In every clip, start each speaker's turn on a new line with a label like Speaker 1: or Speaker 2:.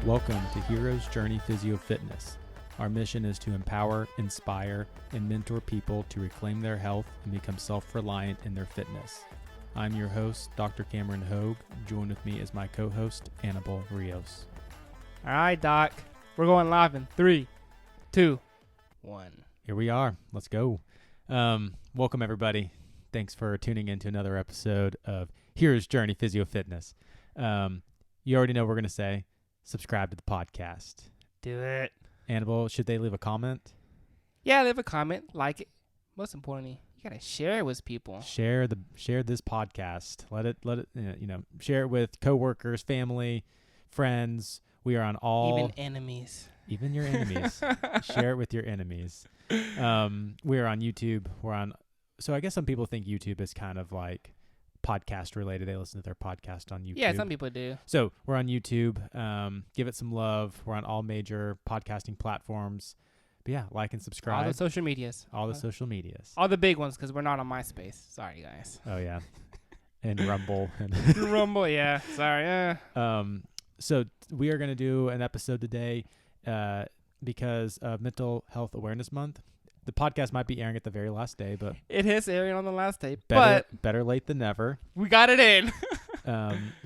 Speaker 1: Welcome to Hero's Journey Physio Fitness. Our mission is to empower, inspire, and mentor people to reclaim their health and become self-reliant in their fitness. I'm your host, Dr. Cameron Hogue. Join with me as my co-host, Annabelle Rios.
Speaker 2: All right, Doc. We're going live in 3, 2, 1.
Speaker 1: Here we are. Let's go. Welcome, everybody. Thanks for tuning in to another episode of Hero's Journey Physio Fitness. You already know what we're going to say. Subscribe to the podcast.
Speaker 2: Do it.
Speaker 1: Annabelle, should they leave a comment?
Speaker 2: Yeah, leave a comment, like it. Most importantly, you gotta share it with people.
Speaker 1: Share this podcast. Let it share it with coworkers, family, friends. We are on all,
Speaker 2: even enemies.
Speaker 1: Even your enemies. Share it with your enemies. We are on YouTube. So I guess some people think YouTube is kind of like podcast related. They listen to their podcast on YouTube.
Speaker 2: Yeah, some people do.
Speaker 1: So we're on YouTube. Give it some love. We're on all major podcasting platforms. But yeah, like and subscribe.
Speaker 2: All the social medias.
Speaker 1: All the social medias.
Speaker 2: All the big ones, because we're not on MySpace. Sorry, guys.
Speaker 1: Oh, yeah. And Rumble.
Speaker 2: Rumble, yeah. Sorry.
Speaker 1: So we are going to do an episode today because of Mental Health Awareness Month. The podcast might be airing at the very last day, but
Speaker 2: it is airing on the last day,
Speaker 1: better late than never.
Speaker 2: We got it in.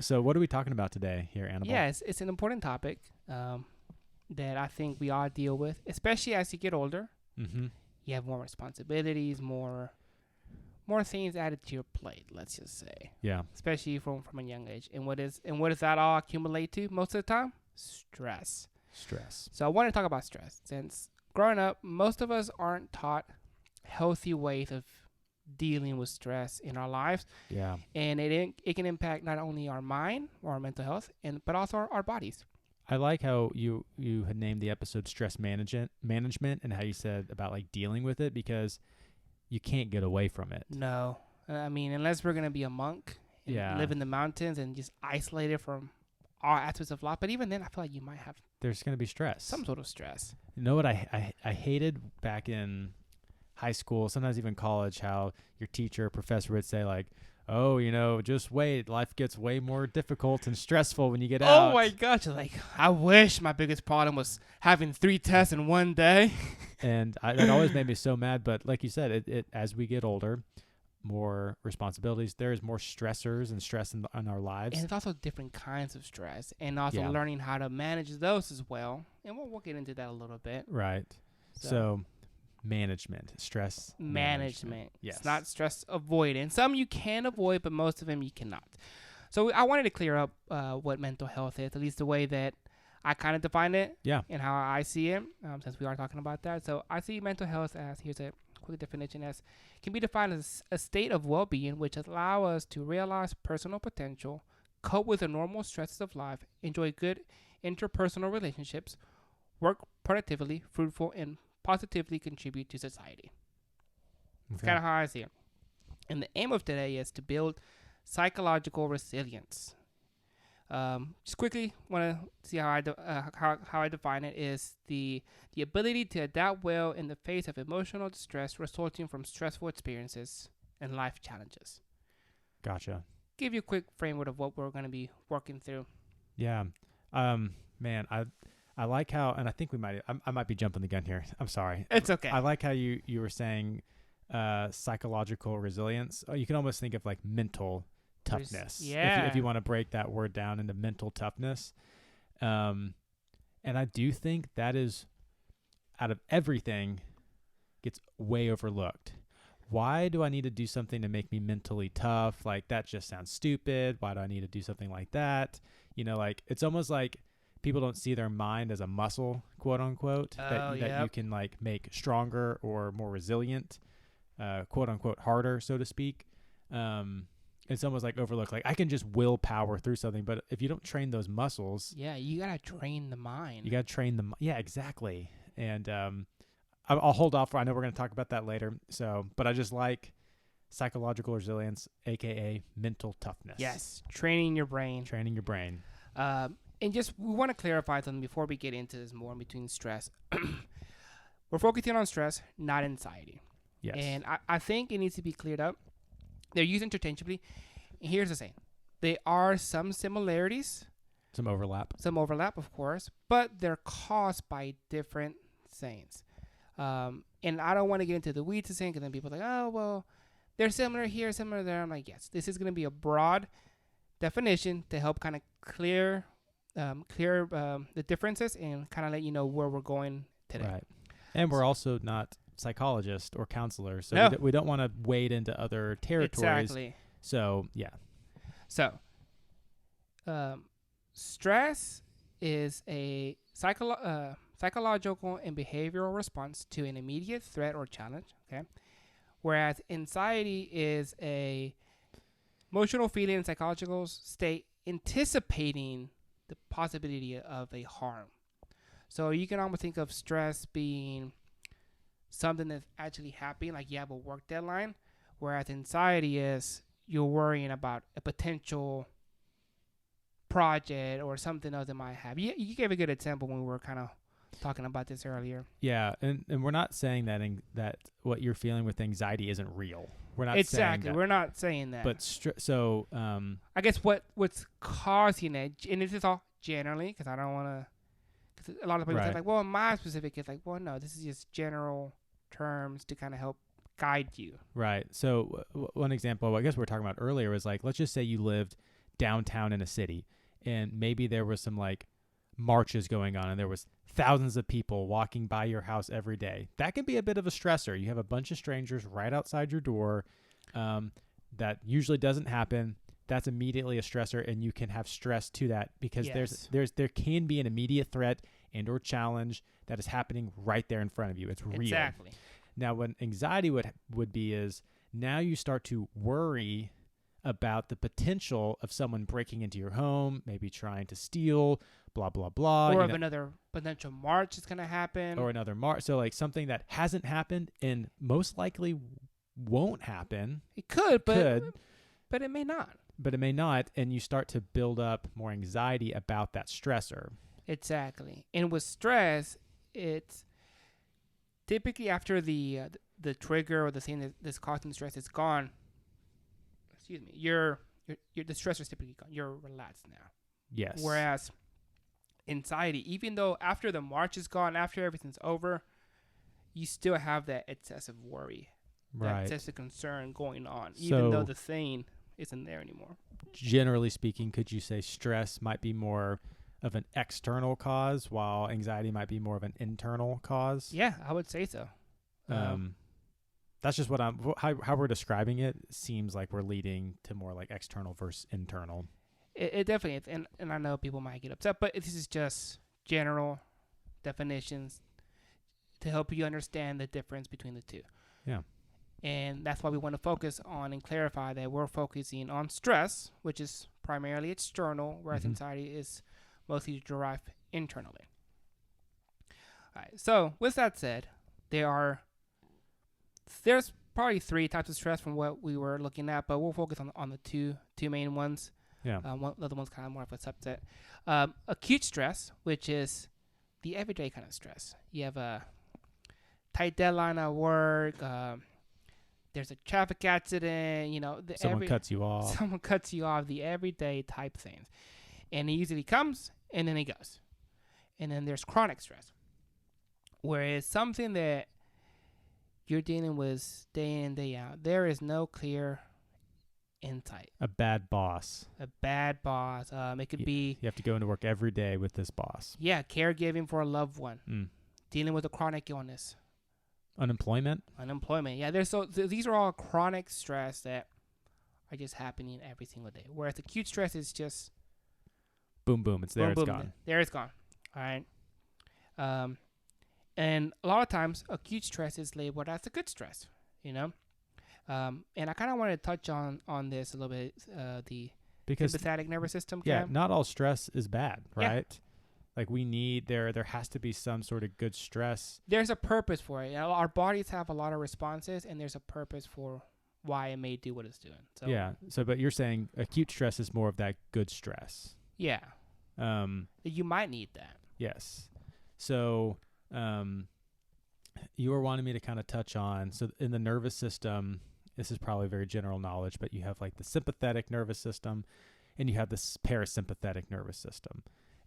Speaker 1: So what are we talking about today here, Annabelle?
Speaker 2: Yeah, it's an important topic that I think we all deal with, especially as you get older.
Speaker 1: Mm-hmm.
Speaker 2: You have more responsibilities, more things added to your plate, let's just say.
Speaker 1: Yeah.
Speaker 2: Especially from a young age. And what does that all accumulate to most of the time? Stress. So I want to talk about stress, since growing up, most of us aren't taught healthy ways of dealing with stress in our lives.
Speaker 1: Yeah.
Speaker 2: And it can impact not only our mind or our mental health, but also our bodies.
Speaker 1: I like how you had named the episode Stress Management and how you said about like dealing with it, because you can't get away from it.
Speaker 2: No. I mean, unless we're going to be a monk and live in the mountains and just isolated from all aspects of life. But even then, I feel like you might have...
Speaker 1: There's going to be stress.
Speaker 2: Some sort of stress.
Speaker 1: You know what I hated back in high school, sometimes even college, how your teacher or professor would say like, oh, just wait. Life gets way more difficult and stressful when you get out.
Speaker 2: Oh, my gosh. Like, I wish my biggest problem was having 3 tests in one day.
Speaker 1: And that always made me so mad. But like you said, it as we get older, more responsibilities. There is more stressors and stress in our lives.
Speaker 2: And it's also different kinds of stress. And also learning how to manage those as well. And we'll get into that a little bit.
Speaker 1: Right. So stress management. Yes.
Speaker 2: It's not stress avoidance. Some you can avoid, but most of them you cannot. So I wanted to clear up what mental health is, at least the way that I kind of define it.
Speaker 1: Yeah.
Speaker 2: And how I see it, since we are talking about that. So I see mental health as, here's a quick definition, as can be defined as a state of well-being which allow us to realize personal potential, cope with the normal stresses of life, enjoy good interpersonal relationships, work productively, fruitful, and positively contribute to society. That's kind of how I see it. And the aim of today is to build psychological resilience. Just quickly want to see how I define it is the ability to adapt well in the face of emotional distress resulting from stressful experiences and life challenges.
Speaker 1: Gotcha.
Speaker 2: Give you a quick framework of what we're going to be working through.
Speaker 1: Yeah. Man, I like how, and I think I might be jumping the gun here. I'm sorry.
Speaker 2: It's okay.
Speaker 1: I like how you were saying psychological resilience. You can almost think of like mental toughness.
Speaker 2: Yeah.
Speaker 1: If you want to break that word down into mental toughness. And I do think that is, out of everything, gets way overlooked. Why do I need to do something to make me mentally tough? Like, that just sounds stupid. Why do I need to do something like that? Like, it's almost like people don't see their mind as a muscle, quote unquote, that you can like make stronger or more resilient, quote unquote, harder, so to speak. It's almost like overlooked. Like, I can just willpower through something, but if you don't train those muscles,
Speaker 2: you gotta train the mind.
Speaker 1: You gotta train them. Yeah, exactly. And I'll hold off. I know we're gonna talk about that later. So, but I just like psychological resilience, aka mental toughness.
Speaker 2: Yes, training your brain. And just, we want to clarify something before we get into this more in between stress. We're focusing on stress, not anxiety.
Speaker 1: Yes.
Speaker 2: And I think it needs to be cleared up. They're used interchangeably. And here's the thing. There are some similarities,
Speaker 1: Some overlap.
Speaker 2: Some overlap, of course, but they're caused by different things. And I don't want to get into the weeds of saying, because then people are like, oh, well, they're similar here, similar there. I'm like, yes, this is going to be a broad definition to help kind of clear the differences and kind of let you know where we're going today.
Speaker 1: Right. And we're also not psychologists or counselors, so
Speaker 2: No.
Speaker 1: we don't want to wade into other territories.
Speaker 2: Exactly.
Speaker 1: So, yeah.
Speaker 2: So, stress is a psychological and behavioral response to an immediate threat or challenge. Okay, whereas anxiety is a emotional feeling and psychological state anticipating the possibility of a harm. So you can almost think of stress being something that's actually happening, like you have a work deadline, whereas anxiety is you're worrying about a potential project or something else that might have. You gave a good example when we were kind of talking about this earlier.
Speaker 1: Yeah, and we're not saying that what you're feeling with anxiety isn't real. We're not
Speaker 2: Exactly.
Speaker 1: saying that.
Speaker 2: We're not saying that.
Speaker 1: But
Speaker 2: I guess what's causing it, and this is all generally, because I don't want to, because a lot of people say,
Speaker 1: Right.
Speaker 2: like, well, my specific is like, well, no, this is just general terms to kind of help guide you.
Speaker 1: Right. So one example, I guess we were talking about earlier, was like, let's just say you lived downtown in a city, and maybe there was some like marches going on, and there was thousands of people walking by your house every day. That can be a bit of a stressor. You have a bunch of strangers right outside your door. That usually doesn't happen. That's immediately a stressor, and you can have stress to that because
Speaker 2: Yes.
Speaker 1: there can be an immediate threat and or challenge that is happening right there in front of you. It's real.
Speaker 2: Exactly.
Speaker 1: Now, what anxiety would be is now you start to worry about the potential of someone breaking into your home, maybe trying to steal, blah, blah, blah.
Speaker 2: Or if another potential march is going to happen.
Speaker 1: Or another march. So like something that hasn't happened and most likely won't happen.
Speaker 2: It could, but it may not.
Speaker 1: But it may not. And you start to build up more anxiety about that stressor.
Speaker 2: Exactly. And with stress, it's typically after the trigger or the thing that's causing stress is gone. Excuse me. The stressor is typically gone. You're relaxed now.
Speaker 1: Yes.
Speaker 2: Whereas anxiety, even though after the march is gone, after everything's over, you still have that excessive worry, that
Speaker 1: Right.
Speaker 2: excessive concern going on, even though the thing isn't there anymore.
Speaker 1: Generally speaking, could you say stress might be more of an external cause while anxiety might be more of an internal cause?
Speaker 2: Yeah, I would say so.
Speaker 1: That's just what how we're describing it. Seems like we're leading to more like external versus internal.
Speaker 2: It definitely is. And I know people might get upset, but this is just general definitions to help you understand the difference between the two.
Speaker 1: Yeah.
Speaker 2: And that's why we want to focus on and clarify that we're focusing on stress, which is primarily external, whereas anxiety is mostly derived internally. All right. So with that said, there's probably 3 types of stress from what we were looking at, but we'll focus on the two main ones.
Speaker 1: Yeah.
Speaker 2: One the other one's kind of more of a subset. Acute stress, which is the everyday kind of stress. You have a tight deadline at work. There's a traffic accident.
Speaker 1: Someone cuts you off.
Speaker 2: Someone cuts you off. The everyday type things, and it usually comes and then it goes. And then there's chronic stress, where it's something that you're dealing with day in and day out. There is no clear insight.
Speaker 1: A bad boss.
Speaker 2: It could be
Speaker 1: You have to go into work every day with this boss.
Speaker 2: Yeah, caregiving for a loved one, dealing with a chronic illness,
Speaker 1: unemployment.
Speaker 2: Yeah, these are all chronic stress that are just happening every single day. Whereas acute stress is just
Speaker 1: boom, boom, it's there,
Speaker 2: boom,
Speaker 1: it's
Speaker 2: boom,
Speaker 1: gone.
Speaker 2: There, it's gone. All right. And a lot of times, acute stress is labeled as a good stress. And I kind of want to touch on this a little bit. The sympathetic nervous system.
Speaker 1: Yeah, not all stress is bad, right? Yeah. Like there has to be some sort of good stress.
Speaker 2: There's a purpose for it. Our bodies have a lot of responses, and there's a purpose for why it may do what it's doing. So
Speaker 1: yeah. So, but you're saying acute stress is more of that good stress.
Speaker 2: Yeah. You might need that.
Speaker 1: Yes. So, you were wanting me to kind of touch on, so in the nervous system, this is probably very general knowledge, but you have like the sympathetic nervous system and you have this parasympathetic nervous system.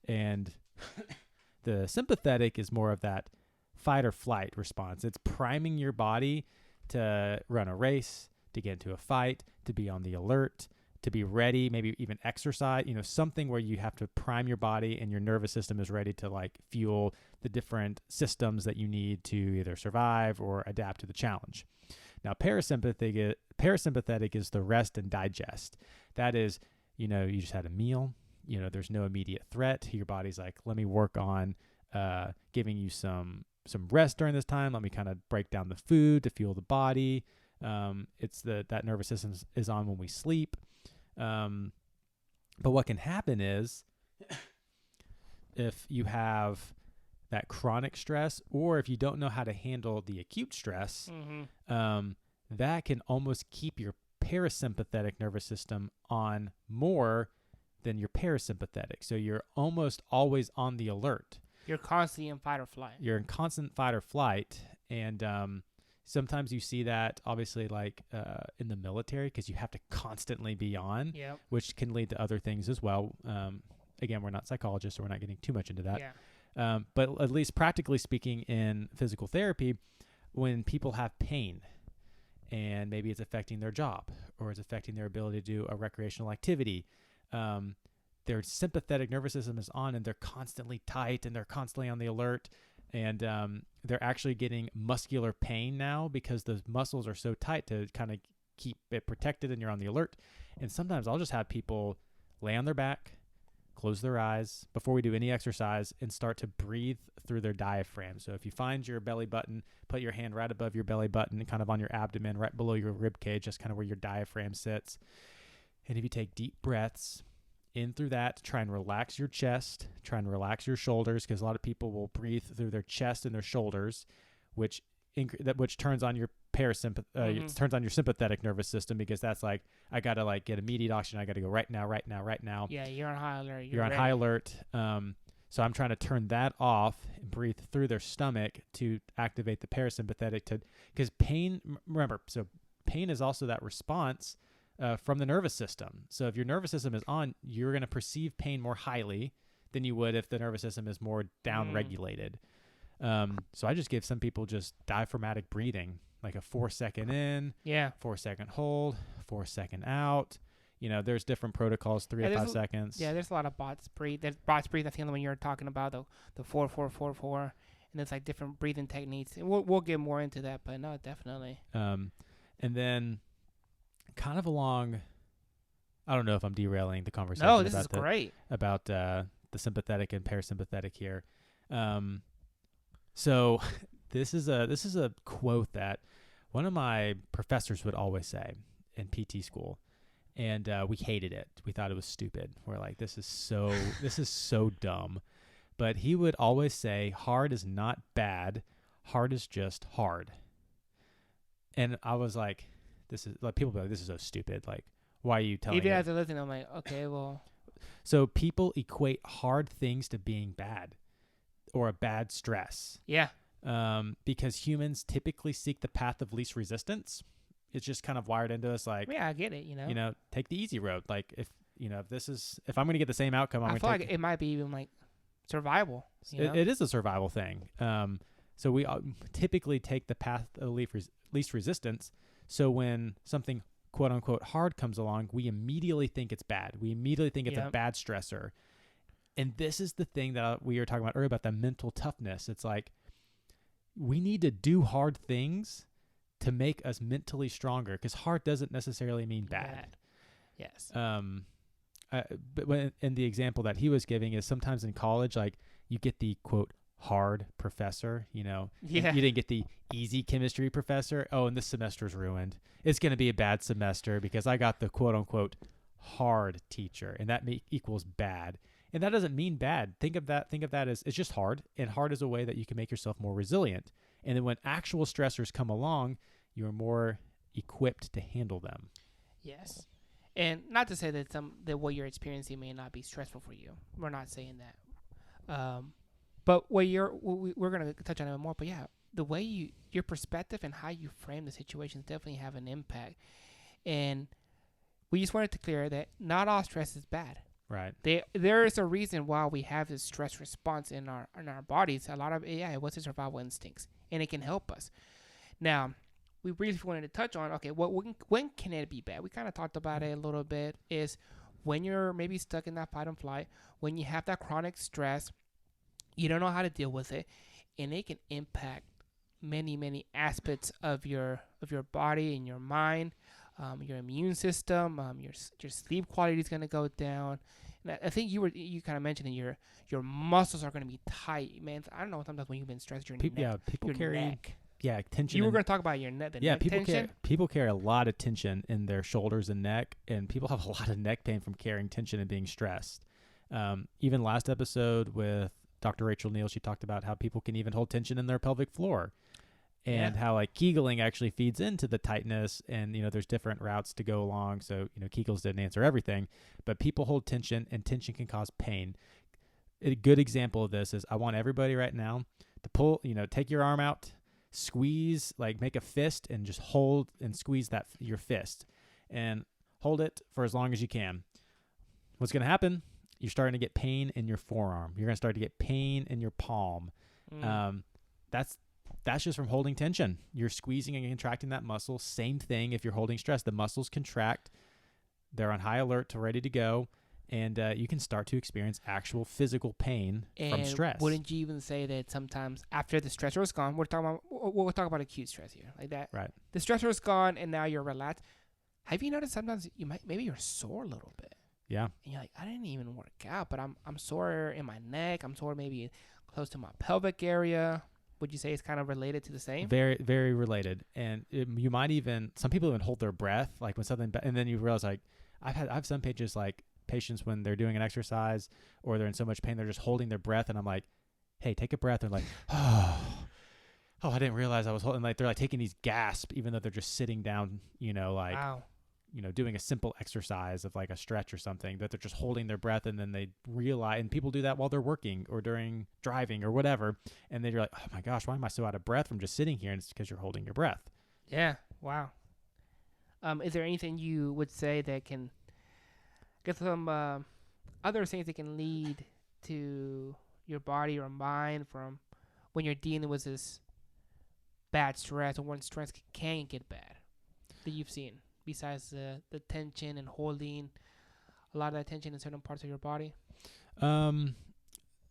Speaker 1: And the sympathetic is more of that fight or flight response. It's priming your body to run a race, to get into a fight, to be on the alert, to be ready, maybe even exercise, something where you have to prime your body and your nervous system is ready to like fuel the different systems that you need to either survive or adapt to the challenge. Now, parasympathetic is the rest and digest. That is, you just had a meal, there's no immediate threat. Your body's like, let me work on giving you some rest during this time. Let me kind of break down the food to fuel the body. It's that nervous system is on when we sleep. But what can happen is if you have that chronic stress, or if you don't know how to handle the acute stress, that can almost keep your parasympathetic nervous system on more than your parasympathetic. So you're almost always on the alert.
Speaker 2: You're constantly in fight or flight.
Speaker 1: You're in constant fight or flight. And sometimes you see that obviously like in the military, because you have to constantly be on, which can lead to other things as well. Again, we're not psychologists, so we're not getting too much into that. But at least practically speaking in physical therapy, when people have pain and maybe it's affecting their job or it's affecting their ability to do a recreational activity, their sympathetic nervous system is on and they're constantly tight and they're constantly on the alert, and they're actually getting muscular pain now because the muscles are so tight to kind of keep it protected and you're on the alert. And sometimes I'll just have people lay on their back, close their eyes before we do any exercise, and start to breathe through their diaphragm. So if you find your belly button, put your hand right above your belly button and kind of on your abdomen, right below your rib cage, just kind of where your diaphragm sits. And if you take deep breaths in through that, try and relax your chest, try and relax your shoulders, because a lot of people will breathe through their chest and their shoulders, which turns on your turns on your sympathetic nervous system, because that's like, I got to like get immediate oxygen. I got to go right now.
Speaker 2: Yeah, you're on high alert.
Speaker 1: You're on high alert. So I'm trying to turn that off and breathe through their stomach to activate the parasympathetic, because pain, remember, so pain is also that response from the nervous system. So if your nervous system is on, you're going to perceive pain more highly than you would if the nervous system is more down regulated. So I just give some people just diaphragmatic breathing, like a 4-second in, 4-second hold, 4-second out. There's different protocols, 3 to 5 seconds.
Speaker 2: Yeah, there's a lot of bots breathe. There's bots breathe. That's the other one you're talking about, the 4-4-4-4, and there's like different breathing techniques. And we'll get more into that, but no, definitely.
Speaker 1: And then kind of along, I don't know if I'm derailing the conversation.
Speaker 2: No, this is great.
Speaker 1: About the sympathetic and parasympathetic here. So this is a quote that one of my professors would always say in PT school, and we hated it. We thought it was stupid. We're like, this is so dumb. But he would always say, hard is not bad. Hard is just hard. And I was like, this is like, people be like, this is so stupid. Like, why are you telling me?
Speaker 2: Even as I listen, I'm like, okay, well.
Speaker 1: So people equate hard things to being bad or a bad stress.
Speaker 2: Yeah.
Speaker 1: Because humans typically seek the path of least resistance. It's just kind of wired into us. Like,
Speaker 2: yeah, I get it.
Speaker 1: Take the easy road. Like if I'm going to get the same outcome,
Speaker 2: I feel like it might be even like survival.
Speaker 1: It is a survival thing. So we typically take the path of least resistance. So when something quote unquote hard comes along, we immediately think it's bad. We immediately think it's a bad stressor. And this is the thing that we were talking about earlier about the mental toughness. It's like, we need to do hard things to make us mentally stronger, because hard doesn't necessarily mean bad.
Speaker 2: Yes.
Speaker 1: But when, in the example that he was giving is sometimes in college, like you get the quote hard professor, you didn't get the easy chemistry professor. Oh, and this semester's ruined. It's going to be a bad semester because I got the quote unquote hard teacher, and that equals bad. And that doesn't mean bad. Think of that as it's just hard, and hard is a way that you can make yourself more resilient. And then when actual stressors come along, you're more equipped to handle them.
Speaker 2: Yes. And not to say that what you're experiencing may not be stressful for you. We're not saying that. But we're going to touch on it more. But yeah, the way your perspective and how you frame the situations definitely have an impact. And we just wanted to clear that not all stress is bad.
Speaker 1: Right.
Speaker 2: There is a reason why we have this stress response in our bodies. A lot of AI was the survival instincts, and it can help us. Now, we briefly wanted to touch on, okay, when can it be bad? We kind of talked about it a little bit. Is when you're maybe stuck in that fight and flight, when you have that chronic stress, you don't know how to deal with it, and it can impact many aspects of your body and your mind, your immune system, your sleep quality is going to go down. And I think you kind of mentioned that your muscles are going to be tight, man. I don't know, sometimes when you've been stressed, your
Speaker 1: People carry
Speaker 2: neck.
Speaker 1: tension.
Speaker 2: You were going to talk about your neck.
Speaker 1: People carry a lot of tension in their shoulders and neck, and people have a lot of neck pain from carrying tension and being stressed. Even last episode with Dr. Rachel Neal, she talked about how people can even hold tension in their pelvic floor, and how like Kegling actually feeds into the tightness, and there's different routes to go along. So Kegels didn't answer everything, but people hold tension, and tension can cause pain. A good example of this is I want everybody right now to pull, take your arm out, squeeze, like make a fist, and just hold and squeeze your fist, and hold it for as long as you can. What's going to happen? You're starting to get pain in your forearm. You're going to start to get pain in your palm. That's just from holding tension. You're squeezing and contracting that muscle. Same thing if you're holding stress. The muscles contract. They're on high alert to ready to go. And you can start to experience actual physical pain from stress.
Speaker 2: Wouldn't you even say that sometimes after the stressor is gone, we'll talk about acute stress here, like that.
Speaker 1: Right.
Speaker 2: The stressor is gone, and now you're relaxed. Have you noticed sometimes maybe you're sore a little bit?
Speaker 1: Yeah.
Speaker 2: And you're like, I didn't even work out, but I'm sore in my neck. I'm sore maybe close to my pelvic area. Would you say it's kind of related to the same?
Speaker 1: Very, very related. And you might even, some people even hold their breath, like when something, and then you realize, like, I have some patients when they're doing an exercise or they're in so much pain, they're just holding their breath, and I'm like, hey, take a breath. They're like, oh, I didn't realize I was holding. Like they're like taking these gasps, even though they're just sitting down,
Speaker 2: Wow.
Speaker 1: Doing a simple exercise of like a stretch or something, that they're just holding their breath, and then they realize, and people do that while they're working or during driving or whatever, and then you're like, oh my gosh, why am I so out of breath from just sitting here? And it's because you're holding your breath.
Speaker 2: Yeah. Wow. Is there anything you would say that can get some other things that can lead to your body or mind from when you're dealing with this bad stress, or when stress can get bad, that you've seen? Besides the tension and holding a lot of that tension in certain parts of your body?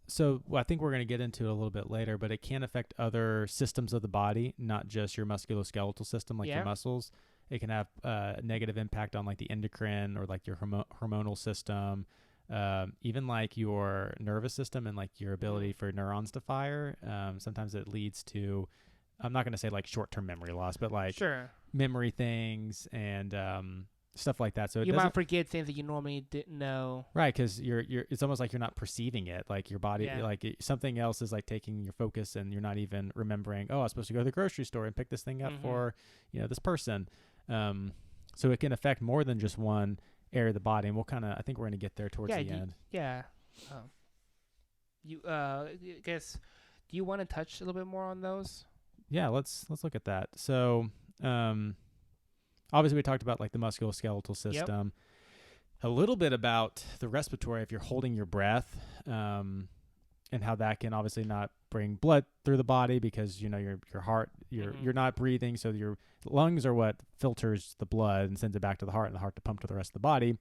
Speaker 1: So I think we're going to get into it a little bit later, but it can affect other systems of the body, not just your musculoskeletal system, like your muscles. It can have a negative impact on like the endocrine or like your hormonal system, even like your nervous system and like your ability for neurons to fire. Sometimes it leads to, I'm not going to say like short-term memory loss, but like memory things and stuff like that. So
Speaker 2: you might forget things that you normally didn't know.
Speaker 1: Right, because you're it's almost like you're not perceiving it. Like your body, something else is like taking your focus, and you're not even remembering. Oh, I was supposed to go to the grocery store and pick this thing up for this person. So it can affect more than just one area of the body, and I think we're going to get there towards the end.
Speaker 2: Yeah. I guess, do you want to touch a little bit more on those?
Speaker 1: Yeah, let's look at that. So, obviously we talked about like the musculoskeletal system, a little bit about the respiratory, if you're holding your breath, and how that can obviously not bring blood through the body because, your heart, you're not breathing. So your lungs are what filters the blood and sends it back to the heart, and the heart to pump to the rest of the body.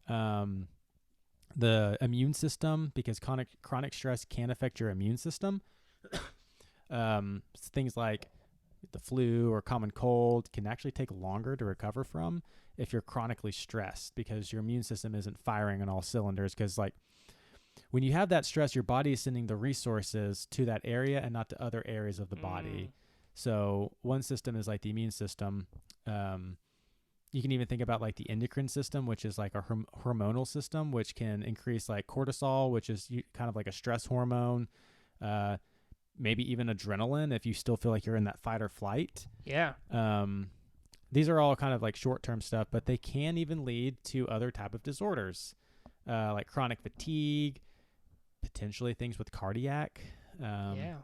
Speaker 1: The immune system, because chronic stress can affect your immune system. Things like the flu or common cold can actually take longer to recover from if you're chronically stressed, because your immune system isn't firing on all cylinders. Because like when you have that stress, your body is sending the resources to that area and not to other areas of the body. So one system is like the immune system. You can even think about like the endocrine system, which is like a hormonal system, which can increase like cortisol, which is kind of like a stress hormone. Maybe even adrenaline if you still feel like you're in that fight or flight.
Speaker 2: Yeah.
Speaker 1: These are all kind of like short-term stuff, but they can even lead to other type of disorders, like chronic fatigue, potentially things with cardiac,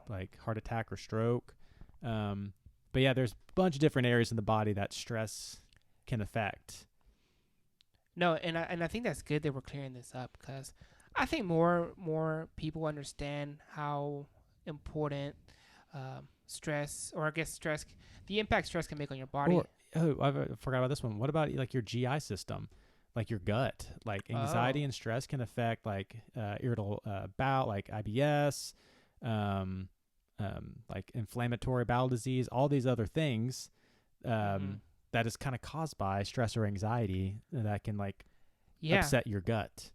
Speaker 1: like heart attack or stroke. But yeah, there's a bunch of different areas in the body that stress can affect.
Speaker 2: No, and I think that's good that we're clearing this up because I think more people understand how important stress, or I guess stress, the impact stress can make on your body.
Speaker 1: Or I forgot about this one. What about like your GI system, like your gut? Like anxiety
Speaker 2: Oh.
Speaker 1: and stress can affect like irritable bowel, like IBS, um, like inflammatory bowel disease, all these other things
Speaker 2: Mm-hmm.
Speaker 1: that is kind of caused by stress or anxiety that can like
Speaker 2: Yeah,
Speaker 1: upset your gut.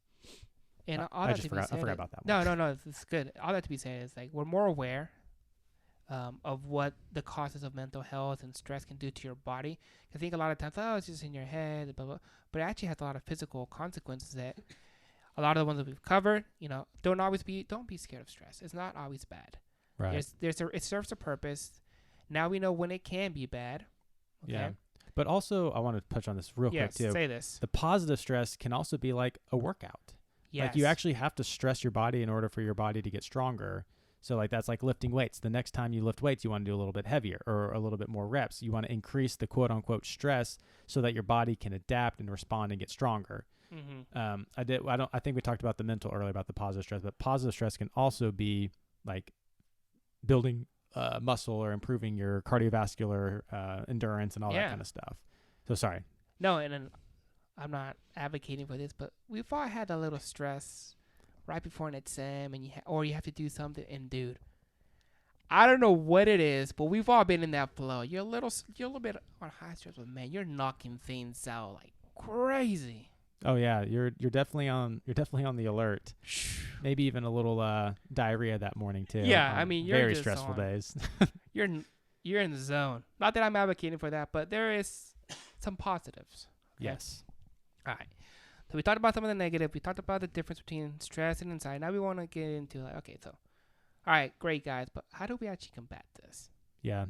Speaker 2: and all
Speaker 1: I
Speaker 2: that
Speaker 1: just
Speaker 2: to be
Speaker 1: forgot. I
Speaker 2: said,
Speaker 1: forgot about that one.
Speaker 2: no, it's good. All that to be said is like we're more aware of what the causes of mental health and stress can do to your body. I think a lot of times, oh, it's just in your head, blah, blah, but it actually has a lot of physical consequences that a lot of the ones that we've covered, don't be scared of stress. It's not always bad.
Speaker 1: Right.
Speaker 2: It serves a purpose. Now we know when it can be bad. Okay.
Speaker 1: Yeah. But also, I want to touch on this real quick
Speaker 2: Yes.
Speaker 1: too.
Speaker 2: Say this.
Speaker 1: The positive stress can also be like a workout.
Speaker 2: Yes.
Speaker 1: Like you actually have to stress your body in order for your body to get stronger. So like that's like lifting weights. The next time you lift weights, you want to do a little bit heavier or a little bit more reps. You want to increase the quote unquote stress so that your body can adapt and respond and get stronger.
Speaker 2: Mm-hmm.
Speaker 1: I think we talked about the mental earlier about the positive stress, but positive stress can also be like building muscle or improving your cardiovascular endurance and all that kind of stuff. So sorry.
Speaker 2: No, and then I'm not advocating for this, but we've all had a little stress right before an exam, and you have to do something. And dude, I don't know what it is, but we've all been in that flow. You're a little bit on high stress, but man, you're knocking things out like crazy.
Speaker 1: Oh yeah, you're definitely on the alert. Maybe even a little diarrhea that morning too.
Speaker 2: Yeah, I mean, you're
Speaker 1: very
Speaker 2: just
Speaker 1: stressful days.
Speaker 2: you're in the zone. Not that I'm advocating for that, but there is some positives. Okay?
Speaker 1: Yes.
Speaker 2: All right. So we talked about some of the negative. We talked about the difference between stress and anxiety. Now we want to get into like, okay, so, all right, great guys, but how do we actually combat this?
Speaker 1: Yeah.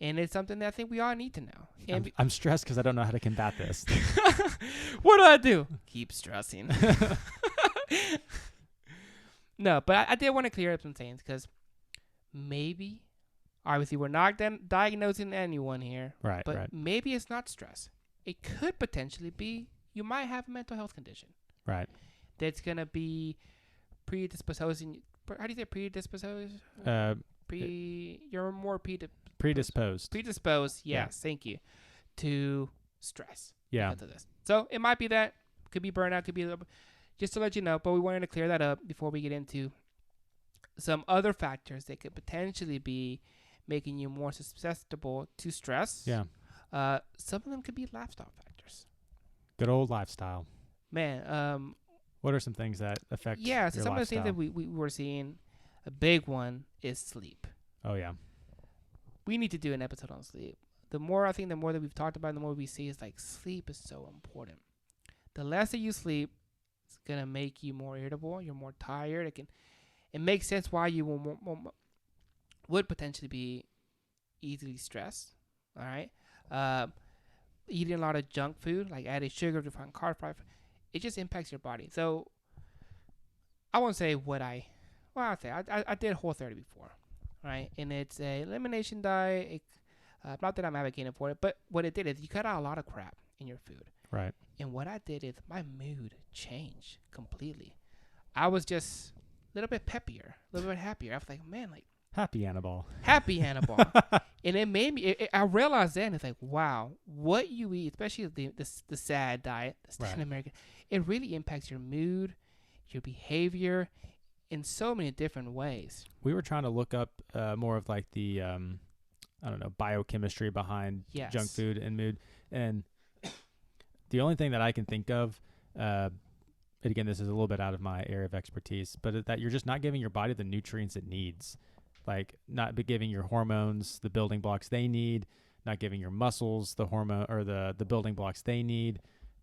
Speaker 2: And it's something that I think we all need to know. And
Speaker 1: I'm stressed because I don't know how to combat this.
Speaker 2: what do? Keep stressing. No, but I did want to clear up some things because maybe, obviously, we're not diagnosing anyone here.
Speaker 1: Right.
Speaker 2: But
Speaker 1: Right.
Speaker 2: maybe it's not stress. It could potentially be you might have a mental health condition.
Speaker 1: Right.
Speaker 2: That's going to be predisposing. How do you say predisposed? You're more
Speaker 1: Predisposed.
Speaker 2: Predisposed, yes, thank you, to stress.
Speaker 1: Yeah.
Speaker 2: Because of this. So it might be that. Could be burnout. Could be just to let you know. But we wanted to clear that up before we get into some other factors that could potentially be making you more susceptible to stress.
Speaker 1: Yeah.
Speaker 2: Some of them could be lifestyle factors.
Speaker 1: Good old lifestyle.
Speaker 2: Man.
Speaker 1: What are some things that affect?
Speaker 2: Yeah. So
Speaker 1: your
Speaker 2: some
Speaker 1: lifestyle?
Speaker 2: of the things that we were seeing, a big one is sleep.
Speaker 1: Oh yeah.
Speaker 2: We need to do an episode on sleep. The more that we've talked about, the more we see is like sleep is so important. The less that you sleep, it's gonna make you more irritable. You're more tired. It makes sense why you would potentially be easily stressed. All right, eating a lot of junk food, like added sugar, refined carbs, it just impacts your body. So I won't say I'll say I did Whole30 before, right? And it's a elimination diet. Not that I'm advocating for it, but what it did is you cut out a lot of crap in your food.
Speaker 1: Right.
Speaker 2: And what I did is my mood changed completely. I was just a little bit peppier, a little bit happier. I was like, man, like
Speaker 1: Happy Annabelle.
Speaker 2: happy Hannibal. And it made me, I realized then, it's like, wow, what you eat, especially the SAD diet, the Standard American, it really impacts your mood, your behavior in so many different ways.
Speaker 1: We were trying to look up more of like the I don't know, biochemistry behind junk food and mood. And the only thing that I can think of, and again, this is a little bit out of my area of expertise, but that you're just not giving your body the nutrients it needs. Like not giving your hormones the building blocks they need, not giving your muscles the hormone or the building blocks they need,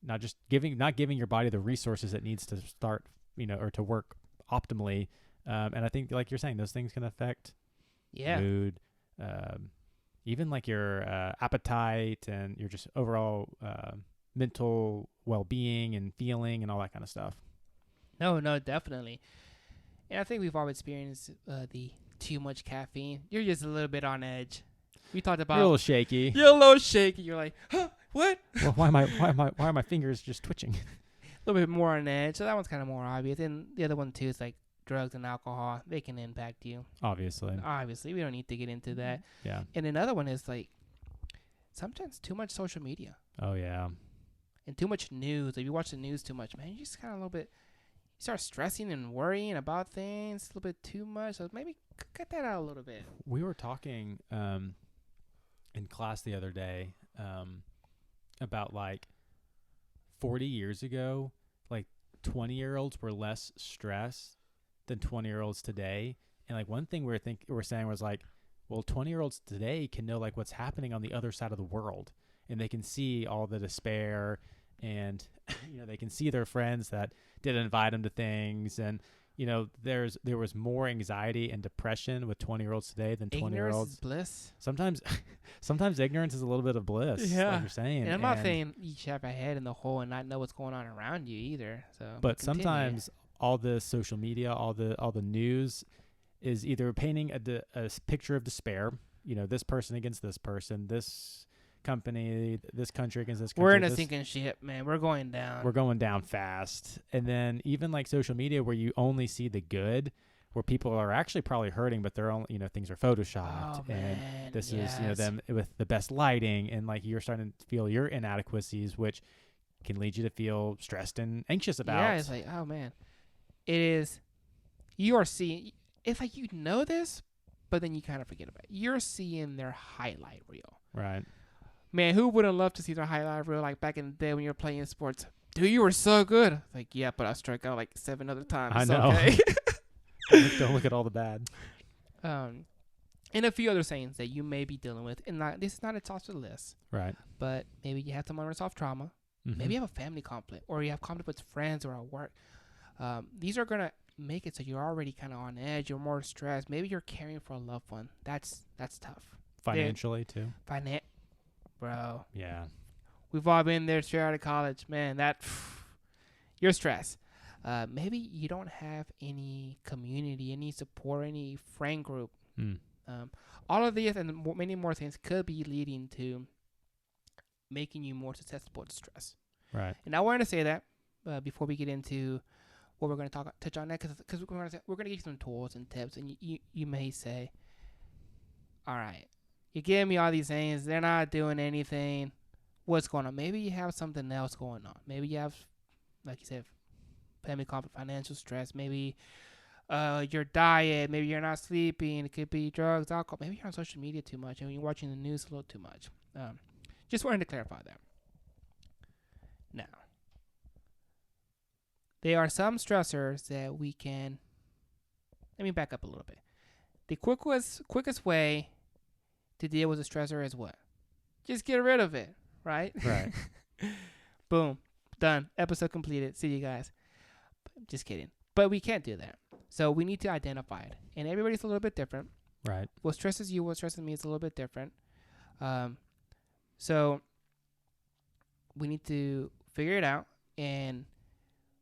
Speaker 1: not giving your body the resources it needs to start, or to work optimally. And I think, like you're saying, those things can affect mood, even like your appetite and your just overall mental well-being and feeling and all that kind of stuff.
Speaker 2: No, definitely. And I think we've all experienced the too much caffeine. You're just a little bit on edge. We talked about
Speaker 1: You're a little shaky.
Speaker 2: You're a little shaky. You're like, huh, What?
Speaker 1: Well, why are my fingers just twitching?
Speaker 2: A little bit more on edge. So that one's kind of more obvious. And the other one too is like drugs and alcohol. They can impact you.
Speaker 1: Obviously.
Speaker 2: Obviously, we don't need to get into that.
Speaker 1: Yeah.
Speaker 2: And another one is like sometimes too much social media
Speaker 1: Oh yeah.
Speaker 2: and too much news. If you watch the news too much, man, you just kind of a little bit. You start stressing and worrying about things a little bit too much. So maybe cut that out a little bit.
Speaker 1: We were talking in class the other day about like 40 years ago, like 20-year-olds were less stressed than 20-year-olds today. And like one thing we're saying was like, well, 20-year-olds today can know like what's happening on the other side of the world, and they can see all the despair, and they can see their friends that didn't invite them to things, and there was more anxiety and depression with 20-year-olds today than 20-year-olds.
Speaker 2: Ignorance is bliss.
Speaker 1: Sometimes ignorance is a little bit of bliss,
Speaker 2: Yeah.
Speaker 1: like you're saying.
Speaker 2: And I'm not saying you should have a head in the hole and not know what's going on around you either. So,
Speaker 1: but
Speaker 2: continue.
Speaker 1: sometimes all the social media, all the news is either painting a picture of despair. This person against this person, this company, this country against this country.
Speaker 2: We're in a sinking ship, man. We're going down.
Speaker 1: We're going down fast. And then even like social media, where you only see the good, where people are actually probably hurting, but they're only things are photoshopped, and this is them with the best lighting, and like you're starting to feel your inadequacies, which can lead you to feel stressed and anxious about.
Speaker 2: Yeah, it's like, oh man, it is. You are seeing. It's like this, but then you kind of forget about it. You're seeing their highlight reel.
Speaker 1: Right.
Speaker 2: Man, who wouldn't love to see their highlight reel like back in the day when you were playing sports? Dude, you were so good. Like, yeah, but I struck out like 7 other times.
Speaker 1: I know.
Speaker 2: Okay.
Speaker 1: Don't look at all the bad.
Speaker 2: And a few other sayings that you may be dealing with. And this is not exhaustive list.
Speaker 1: Right.
Speaker 2: But maybe you have some unresolved trauma.
Speaker 1: Mm-hmm.
Speaker 2: Maybe you have a family conflict, or you have conflict with friends or at work. These are going to make it so you're already kind of on edge. You're more stressed. Maybe you're caring for a loved one. That's tough.
Speaker 1: Financially too.
Speaker 2: Bro.
Speaker 1: Yeah.
Speaker 2: We've all been there straight out of college. Man, you're stressed. Maybe you don't have any community, any support, any friend group. All of these and many more things could be leading to making you more susceptible to stress.
Speaker 1: Right.
Speaker 2: And I wanted to say that before we get into what we're going to touch on next, because we're going to give you some tools and tips, and you may say, all right, you're giving me all these things, they're not doing anything. What's going on? Maybe you have something else going on. Maybe you have, like you said, family conflict, financial stress. Maybe your diet. Maybe you're not sleeping. It could be drugs, alcohol. Maybe you're on social media too much and you're watching the news a little too much. Just wanted to clarify that. Now, there are some stressors that we can. Let me back up a little bit. The quickest way to deal with a stressor is what? Just get rid of it, right?
Speaker 1: Right.
Speaker 2: Boom. Done. Episode completed. See you guys. Just kidding. But we can't do that. So we need to identify it. And everybody's a little bit different.
Speaker 1: Right.
Speaker 2: What stresses you, what stresses me is a little bit different. So we need to figure it out. And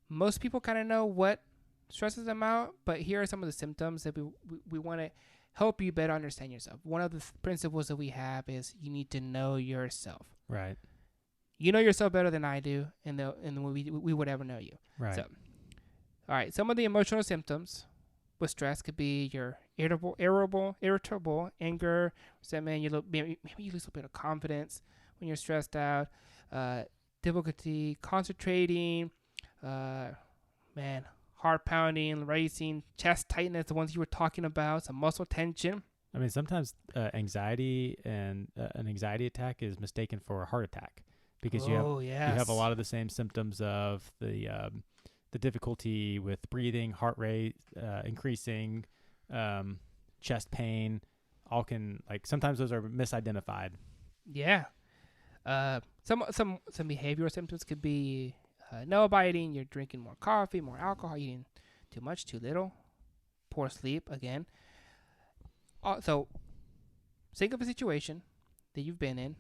Speaker 2: most people kind of know what stresses them out. But here are some of the symptoms that we want to help you better understand yourself. One of the principles that we have is you need to know yourself.
Speaker 1: Right.
Speaker 2: You know yourself better than I do, and we would ever know you.
Speaker 1: Right.
Speaker 2: So, all right. Some of the emotional symptoms with stress could be your irritable, anger, resentment. Maybe you lose a bit of confidence when you're stressed out. Difficulty concentrating. Heart pounding, racing, chest tightness, the ones you were talking about, some muscle tension.
Speaker 1: I mean, sometimes anxiety and an anxiety attack is mistaken for a heart attack because you have a lot of the same symptoms of the difficulty with breathing, heart rate increasing, chest pain. All can sometimes those are misidentified.
Speaker 2: Yeah. Some behavioral symptoms could be no abiding. You're drinking more coffee, more alcohol, eating too much, too little, poor sleep again. So, think of a situation that you've been in.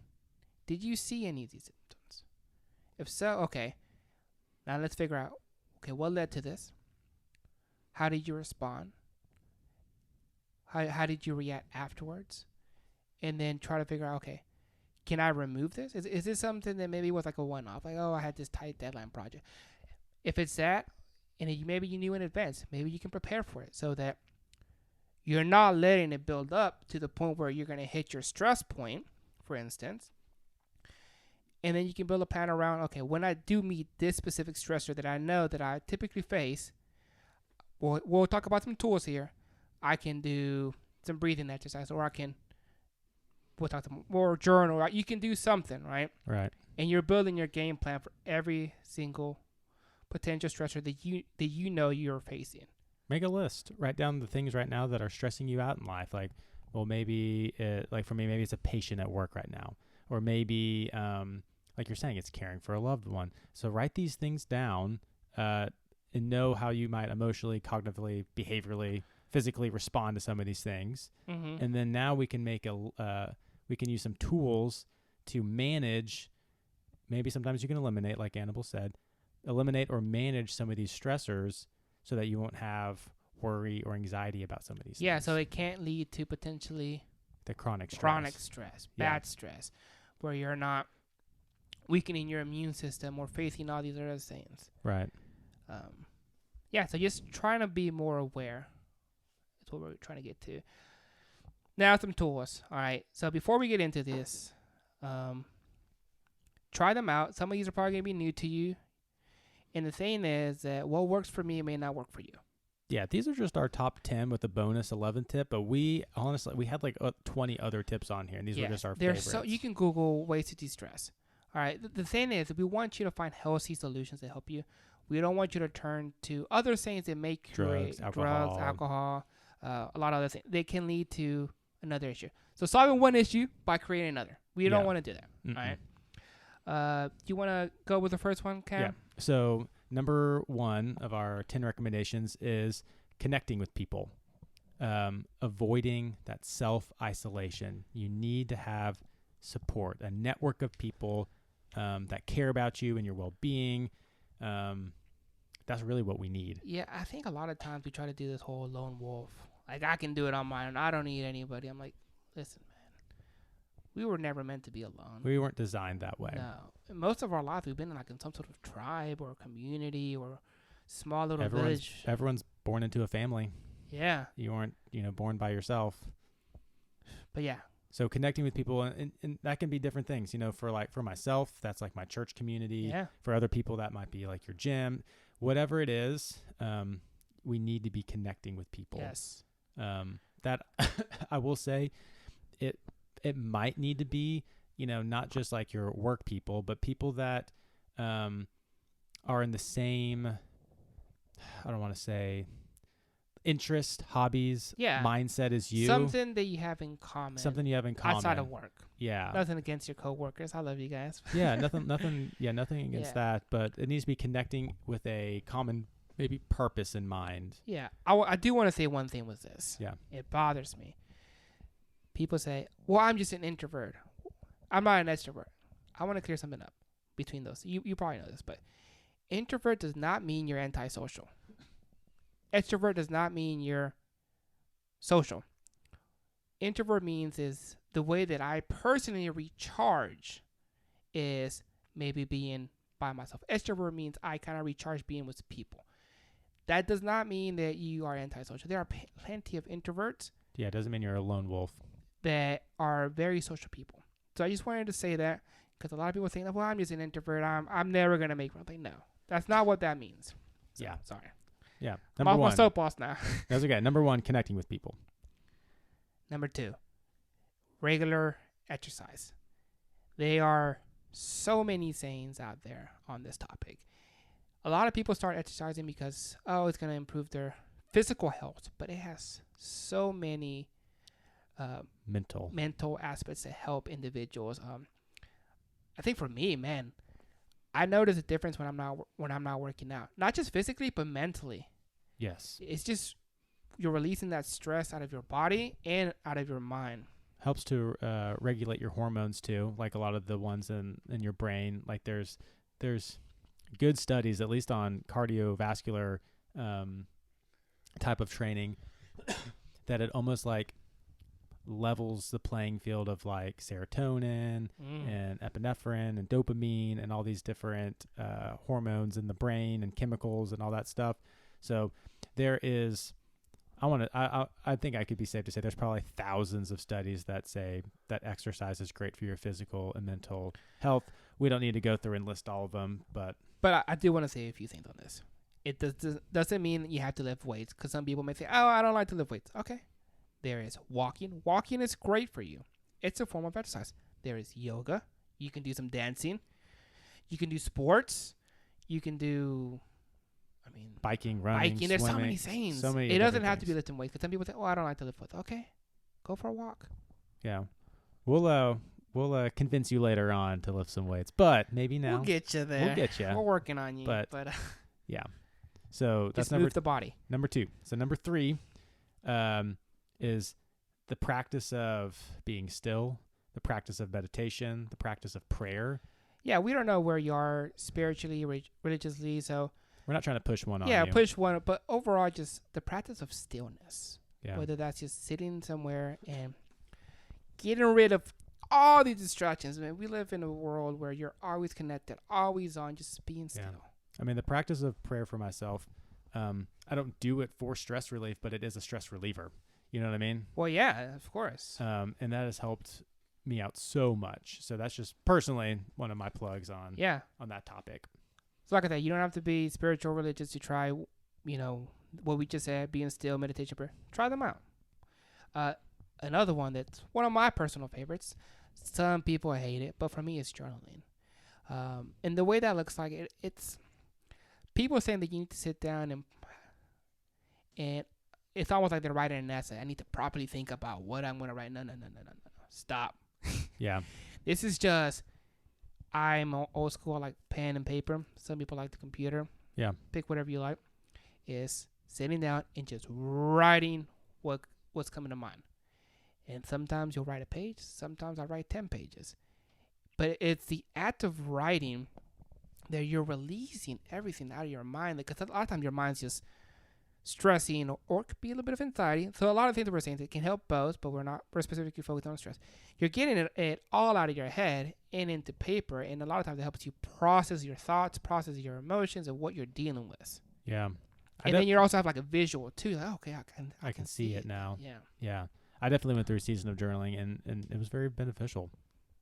Speaker 2: Did you see any of these symptoms? If so, okay. Now let's figure out, okay, what led to this? How did you respond? How did you react afterwards? And then try to figure out, okay, can I remove this? Is this something that maybe was like a one-off? Like, oh, I had this tight deadline project. If it's that, and maybe you knew in advance, maybe you can prepare for it so that you're not letting it build up to the point where you're going to hit your stress point, for instance. And then you can build a plan around, okay, when I do meet this specific stressor that I know that I typically face, we'll talk about some tools here. I can do some breathing exercise, or we'll talk to more journal. Right? You can do something, right?
Speaker 1: Right.
Speaker 2: And you're building your game plan for every single potential stressor that you know you're facing.
Speaker 1: Make a list. Write down the things right now that are stressing you out in life. Like, well, maybe like for me, maybe it's a patient at work right now, or maybe like you're saying, it's caring for a loved one. So write these things down and know how you might emotionally, cognitively, behaviorally, physically respond to some of these things.
Speaker 2: Mm-hmm.
Speaker 1: And then now we can we can use some tools to manage. Maybe sometimes you can eliminate, like Annabelle said, eliminate or manage some of these stressors so that you won't have worry or anxiety about some of these
Speaker 2: Yeah,
Speaker 1: things.
Speaker 2: so it can't lead to potentially
Speaker 1: The chronic stress.
Speaker 2: bad stress, where you're not weakening your immune system or facing all these other things.
Speaker 1: Right.
Speaker 2: Yeah, so just trying to be more aware. That's what we're trying to get to. Now some tools. All right, so before we get into this, try them out. Some of these are probably going to be new to you. And the thing is that what works for me may not work for you.
Speaker 1: Yeah, these are just our top 10 with a bonus 11 tip, but we had like 20 other tips on here, and these were just our favorites.
Speaker 2: So you can Google ways to de-stress. All right, the thing is, we want you to find healthy solutions that help you. We don't want you to turn to other things that may create drugs, alcohol, a lot of other things. They can lead to another issue. So solving one issue by creating another. We don't want to do that.
Speaker 1: Mm-mm.
Speaker 2: All right. You want to go with the first one, Cam?
Speaker 1: Yeah. So number 1 of our 10 recommendations is connecting with people, avoiding that self-isolation. You need to have support, a network of people that care about you and your well-being. That's really what we need.
Speaker 2: Yeah, I think a lot of times we try to do this whole lone wolf. Like, I can do it on my own. I don't need anybody. I'm like, listen, man. We were never meant to be alone.
Speaker 1: We weren't designed that way.
Speaker 2: No. Most of our life, we've been in some sort of tribe or community or small little village.
Speaker 1: Everyone's born into a family.
Speaker 2: Yeah.
Speaker 1: You weren't, born by yourself.
Speaker 2: But yeah.
Speaker 1: So connecting with people, and that can be different things. For myself, that's like my church community.
Speaker 2: Yeah.
Speaker 1: For other people, that might be like your gym. Whatever it is, we need to be connecting with people.
Speaker 2: Yes.
Speaker 1: That I will say, it might need to be, not just like your work people, but people that are in the same, I don't want to say, interest, hobbies, mindset as you.
Speaker 2: Something that you have in common.
Speaker 1: Something you have in common.
Speaker 2: Outside of work.
Speaker 1: Yeah.
Speaker 2: Nothing against your coworkers. I love you guys.
Speaker 1: Yeah, nothing against that, but it needs to be connecting with a common maybe purpose in mind.
Speaker 2: Yeah. I do want to say one thing with this.
Speaker 1: Yeah.
Speaker 2: It bothers me. People say, well, I'm just an introvert. I'm not an extrovert. I want to clear something up between those. You probably know this, but introvert does not mean you're antisocial. Extrovert does not mean you're social. Introvert means is the way that I personally recharge is maybe being by myself. Extrovert means I kind of recharge being with people. That does not mean that you are antisocial. There are plenty of introverts.
Speaker 1: Yeah, it doesn't mean you're a lone wolf.
Speaker 2: That are very social people. So I just wanted to say that because a lot of people think, well, I'm just an introvert. I'm never going to make one. Like, no, that's not what that means. So,
Speaker 1: yeah.
Speaker 2: Sorry.
Speaker 1: Yeah.
Speaker 2: I'm off my soapbox now.
Speaker 1: That's okay. Number 1, connecting with people.
Speaker 2: Number 2, regular exercise. There are so many sayings out there on this topic. A lot of people start exercising because, it's going to improve their physical health, but it has so many mental aspects that help individuals. I think for me, man, I notice a difference when I'm not working out. Not just physically, but mentally.
Speaker 1: Yes.
Speaker 2: It's just you're releasing that stress out of your body and out of your mind.
Speaker 1: Helps to regulate your hormones too, like a lot of the ones in your brain. Like there's good studies, at least on cardiovascular type of training, that it almost like levels the playing field of like serotonin and epinephrine and dopamine and all these different hormones in the brain and chemicals and all that stuff. So there is, I think I could be safe to say there's probably thousands of studies that say that exercise is great for your physical and mental health. We don't need to go through and list all of them, but
Speaker 2: I do want to say a few things on this. It doesn't mean you have to lift weights, because some people may say, oh, I don't like to lift weights. Okay. There is walking. Walking is great for you. It's a form of exercise. There is yoga. You can do some dancing. You can do sports. You can do,
Speaker 1: biking, running,
Speaker 2: biking. There's
Speaker 1: swimming,
Speaker 2: so many things.
Speaker 1: So many
Speaker 2: it doesn't have
Speaker 1: things.
Speaker 2: to be lifting weights, because some people say, oh, I don't like to lift weights. Okay. Go for a walk.
Speaker 1: Yeah. We'll convince you later on to lift some weights, but maybe now.
Speaker 2: We'll get you there.
Speaker 1: We'll get you.
Speaker 2: We're working on you.
Speaker 1: But yeah. So that's
Speaker 2: just move the body.
Speaker 1: Number 2. So number 3 is the practice of being still, the practice of meditation, the practice of prayer.
Speaker 2: Yeah, we don't know where you are spiritually, religiously, so
Speaker 1: we're not trying to push one on you.
Speaker 2: Yeah, push one, but overall, just the practice of stillness.
Speaker 1: Yeah.
Speaker 2: Whether that's just sitting somewhere and getting rid of all these distractions. Man, we live in a world where you're always connected, always on, just being still.
Speaker 1: Yeah. The practice of prayer for myself, I don't do it for stress relief, but it is a stress reliever. You know what I mean?
Speaker 2: Well, yeah, of course.
Speaker 1: And that has helped me out so much. So that's just personally one of my plugs on that topic.
Speaker 2: So like I said, you don't have to be spiritual, religious to try, what we just said, being still, meditation, prayer. Try them out. Another one that's one of my personal favorites. Some people hate it, but for me, it's journaling. And the way that looks like it's people saying that you need to sit down and it's almost like they're writing an essay. I need to properly think about what I'm going to write. No. Stop.
Speaker 1: Yeah.
Speaker 2: This is just, I'm old school, I like pen and paper. Some people like the computer.
Speaker 1: Yeah.
Speaker 2: Pick whatever you like. Is sitting down and just writing what's coming to mind. And sometimes you'll write a page. Sometimes I write 10 pages. But it's the act of writing that you're releasing everything out of your mind. Because a lot of times your mind's just stressing or it could be a little bit of anxiety. So a lot of things that we're saying that can help both, but we're specifically focused on stress. You're getting it all out of your head and into paper, and a lot of times it helps you process your thoughts, process your emotions, and what you're dealing with.
Speaker 1: Yeah.
Speaker 2: And then you also have like a visual too. Like, okay, I can
Speaker 1: see it now.
Speaker 2: Yeah.
Speaker 1: Yeah. I definitely went through a season of journaling and it was very beneficial.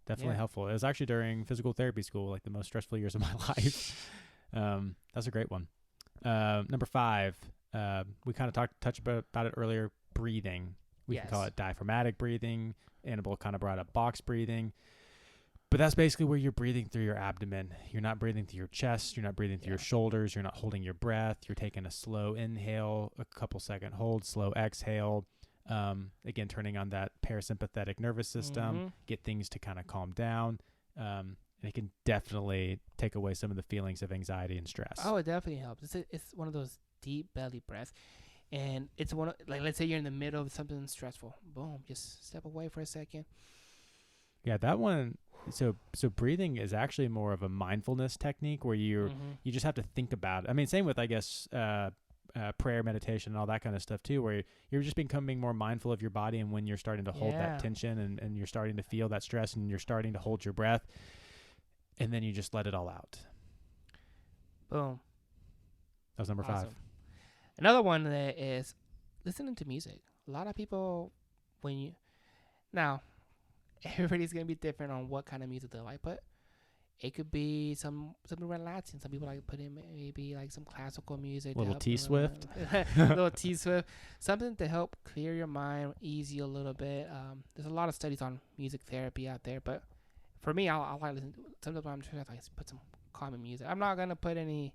Speaker 1: Definitely helpful. It was actually during physical therapy school, like the most stressful years of my life. That's a great one. Number 5, we kind of touched about it earlier, breathing. We can call it diaphragmatic breathing. Annabelle kind of brought up box breathing. But that's basically where you're breathing through your abdomen. You're not breathing through your chest. You're not breathing through your shoulders. You're not holding your breath. You're taking a slow inhale, a couple second hold, slow exhale. Again, turning on that parasympathetic nervous system, get things to kind of calm down. And it can definitely take away some of the feelings of anxiety and stress.
Speaker 2: Oh, it definitely helps. It's one of those deep belly breaths. And it's one of, like, let's say you're in the middle of something stressful. Boom, just step away for a second.
Speaker 1: Yeah, that one. So breathing is actually more of a mindfulness technique where you just have to think about it. I mean, same with, I guess, prayer, meditation, and all that kind of stuff too, where you're just becoming more mindful of your body and when you're starting to hold that tension and you're starting to feel that stress and you're starting to hold your breath, and then you just let it all out.
Speaker 2: Boom.
Speaker 1: That was number 5.
Speaker 2: Another one that is listening to music. A lot of people, now, everybody's going to be different on what kind of music they like, but it could be something relaxing. Some people like to put in maybe like some classical music.
Speaker 1: Little T-Swift.
Speaker 2: Little T-Swift. Something to help clear your mind, ease you a little bit. There's a lot of studies on music therapy out there, but for me, I like listening. Sometimes I'm trying to put some calming music. I'm not going to put any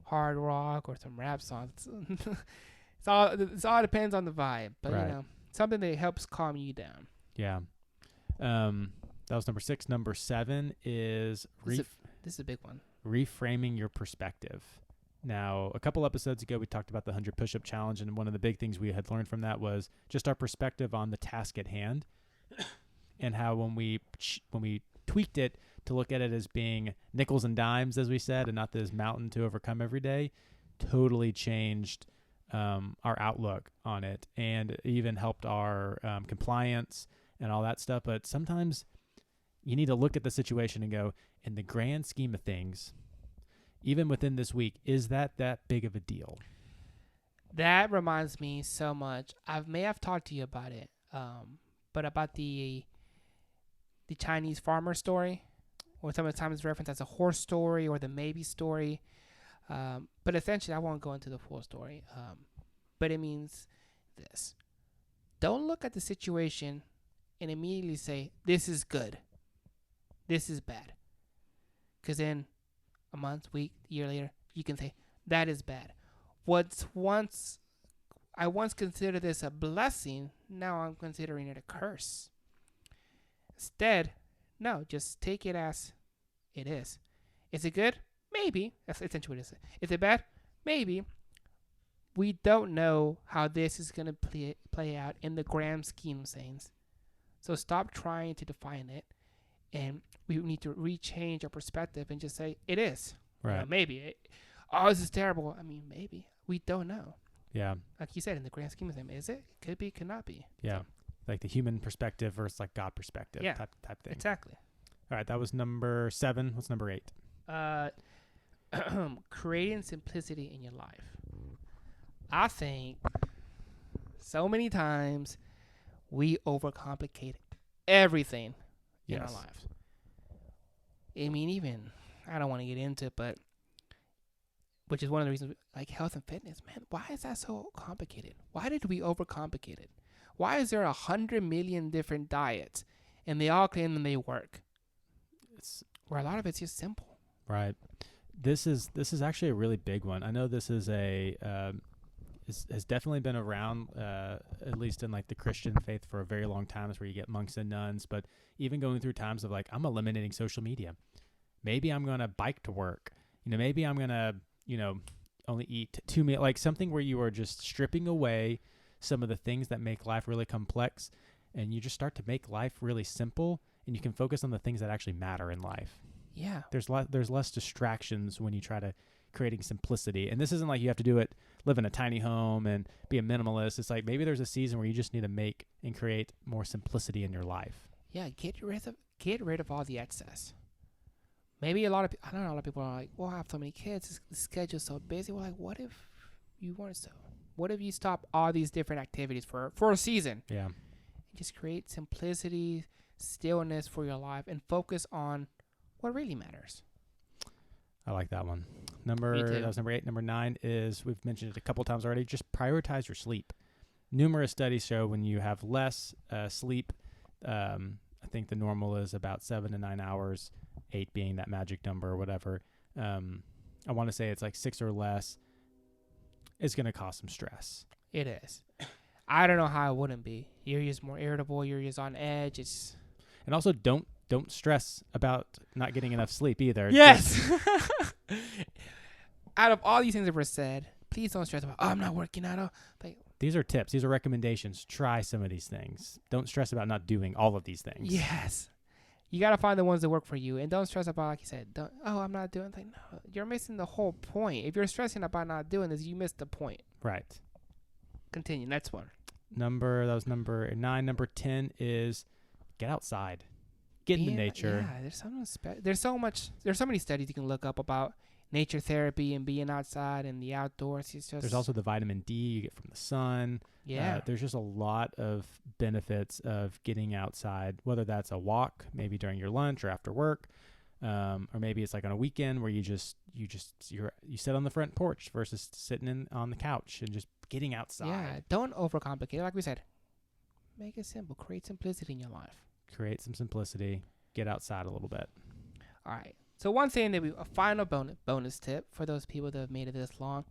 Speaker 2: hard rock or some rap songs. It all depends on the vibe, but something that helps calm you down.
Speaker 1: Yeah. That was number 6. Number 7 is
Speaker 2: this is a big one.
Speaker 1: Reframing your perspective. Now, a couple episodes ago, we talked about the 100 push-up challenge, and one of the big things we had learned from that was just our perspective on the task at hand, and how when we tweaked it to look at it as being nickels and dimes, as we said, and not this mountain to overcome every day, totally changed our outlook on it, and even helped our compliance and all that stuff. But sometimes you need to look at the situation and go, in the grand scheme of things, even within this week, is that big of a deal?
Speaker 2: That reminds me so much. I may have talked to you about it, but about the Chinese farmer story, or sometimes referenced as a horse story or the maybe story. But essentially, I won't go into the full story. But it means this: don't look at the situation and immediately say, "This is good. This is bad," because then a month, week, year later, you can say that is bad. I once considered this a blessing, now I'm considering it a curse. Instead, no, just take it as it is. Is it good? Maybe. That's essentially what it is. Is it bad? Maybe. We don't know how this is going to play out in the grand scheme of things. So stop trying to define it, and we need to rechange our perspective and just say it is.
Speaker 1: Right.
Speaker 2: Maybe. Oh, this is terrible. I mean, maybe. We don't know.
Speaker 1: Yeah.
Speaker 2: Like you said, in the grand scheme of things, is it? Could be, could not be.
Speaker 1: Yeah. Like the human perspective versus like God perspective type thing.
Speaker 2: Exactly.
Speaker 1: All right. That was number 7. What's number 8?
Speaker 2: Creating simplicity in your life. I think so many times we overcomplicate everything in our lives. I mean, even, I don't want to get into it, but which is one of the reasons, like health and fitness, man, why is that so complicated? Why did we overcomplicate it? Why is there 100 million different diets and they all claim that they work? Where a lot of it's just simple.
Speaker 1: Right. This is actually a really big one. I know this is has definitely been around, at least in like the Christian faith, for a very long time. It's where you get monks and nuns, but even going through times of like, I'm eliminating social media. Maybe I'm going to bike to work. Maybe I'm going to, only eat 2 meals, like something where you are just stripping away some of the things that make life really complex, and you just start to make life really simple, and you can focus on the things that actually matter in life.
Speaker 2: Yeah.
Speaker 1: There's less distractions when you try to creating simplicity. And this isn't like you have to live in a tiny home and be a minimalist. It's like maybe there's a season where you just need to make and create more simplicity in your life.
Speaker 2: Yeah, get rid of all the excess. Maybe a lot of people are like, well, I have so many kids, the schedule's so busy. We're like, what if you weren't so? What if you stop all these different activities for a season?
Speaker 1: Yeah.
Speaker 2: And just create simplicity, stillness for your life, and focus on what really matters.
Speaker 1: I like that one. That was number 8. Number 9 is, we've mentioned it a couple times already, just prioritize your sleep. Numerous studies show when you have less sleep, I think the normal is about 7 to 9 hours, 8 being that magic number or whatever. I want to say it's like 6 or less. It's going to cause some stress.
Speaker 2: It is. I don't know how it wouldn't be. You're just more irritable. You're just on edge.
Speaker 1: And also don't stress about not getting enough sleep either.
Speaker 2: Yes. Out of all these things that were said, please don't stress about, I'm not working out.
Speaker 1: These are tips. These are recommendations. Try some of these things. Don't stress about not doing all of these things.
Speaker 2: Yes. You got to find the ones that work for you. And don't stress about, like you said, I'm not doing things. No, you're missing the whole point. If you're stressing about not doing this, you missed the point.
Speaker 1: Right. Continue.
Speaker 2: Next one.
Speaker 1: That was number 9. Number 10 is get outside. Get into nature.
Speaker 2: Yeah, there's so many studies you can look up about nature therapy and being outside and the outdoors.
Speaker 1: There's also the vitamin D you get from the sun.
Speaker 2: Yeah.
Speaker 1: There's just a lot of benefits of getting outside, whether that's a walk, maybe during your lunch or after work, or maybe it's like on a weekend where you sit on the front porch versus sitting on the couch and just getting outside.
Speaker 2: Yeah. Don't overcomplicate it. Like we said, make it simple. Create simplicity in your life.
Speaker 1: Create some simplicity. Get outside a little bit.
Speaker 2: All right. So one thing a final bonus tip for those people that have made it this long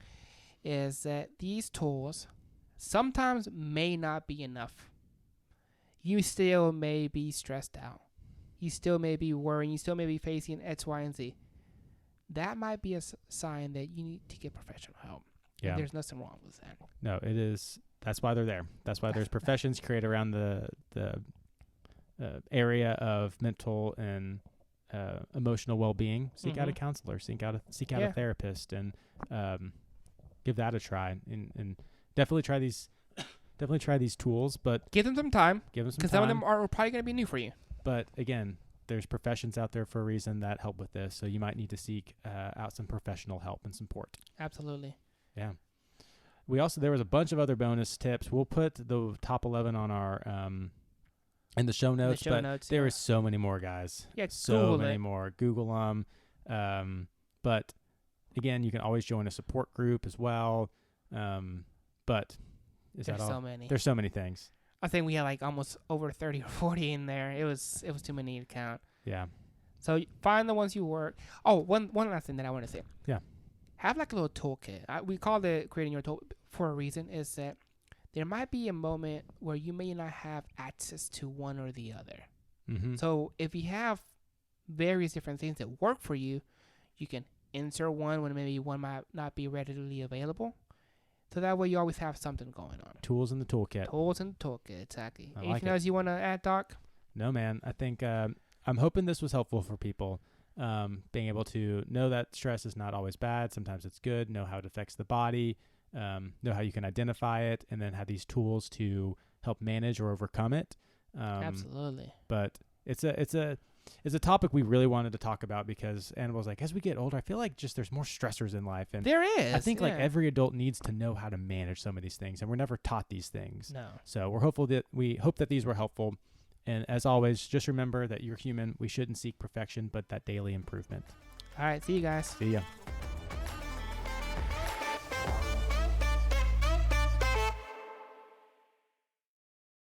Speaker 2: is that these tools sometimes may not be enough. You still may be stressed out. You still may be worrying. You still may be facing X, Y, and Z. That might be a sign that you need to get professional help. Yeah. And there's nothing wrong with that.
Speaker 1: No, it is. That's why they're there. That's why there's professions created around the area of mental and emotional well-being. Seek out a counselor. Seek out a therapist, and give that a try, and definitely try these. Definitely try these tools, but
Speaker 2: Give them some time,
Speaker 1: give them some
Speaker 2: because
Speaker 1: time.
Speaker 2: some of them are probably going to be new for you.
Speaker 1: But again, there's professions out there for a reason that help with this, so you might need to seek out some professional help and support.
Speaker 2: Absolutely.
Speaker 1: Yeah. There was a bunch of other bonus tips. We'll put the top 11 on our in the show notes. There is so many more, guys.
Speaker 2: Yeah,
Speaker 1: so
Speaker 2: Google
Speaker 1: many
Speaker 2: it.
Speaker 1: more. Google them. But again, you can always join a support group as well. But is
Speaker 2: There's
Speaker 1: that all?
Speaker 2: so many.
Speaker 1: There's so many things.
Speaker 2: I think we had like almost over 30 or 40 in there. It was too many to count.
Speaker 1: Yeah.
Speaker 2: So find the ones you work. Oh, one last thing that I want to say.
Speaker 1: Yeah.
Speaker 2: Have like a little toolkit. We call it creating your toolkit for a reason. Is that there might be a moment where you may not have access to one or the other.
Speaker 1: Mm-hmm.
Speaker 2: So if you have various different things that work for you, you can insert one when maybe one might not be readily available. So that way you always have something going on.
Speaker 1: Tools in the toolkit.
Speaker 2: Tools in the toolkit, exactly.
Speaker 1: Anything
Speaker 2: else you want to add, Doc?
Speaker 1: No, man. I think I'm hoping this was helpful for people. Being able to know that stress is not always bad. Sometimes it's good. Know how it affects the body. Know how you can identify it, and then have these tools to help manage or overcome it.
Speaker 2: Absolutely.
Speaker 1: But it's a topic we really wanted to talk about because Annabelle's like, as we get older, I feel like just there's more stressors in life, and
Speaker 2: there is.
Speaker 1: I think like every adult needs to know how to manage some of these things, and we're never taught these things.
Speaker 2: No.
Speaker 1: So we hope that these were helpful. And as always, just remember that you're human. We shouldn't seek perfection, but that daily improvement.
Speaker 2: All right. See you guys.
Speaker 1: See ya.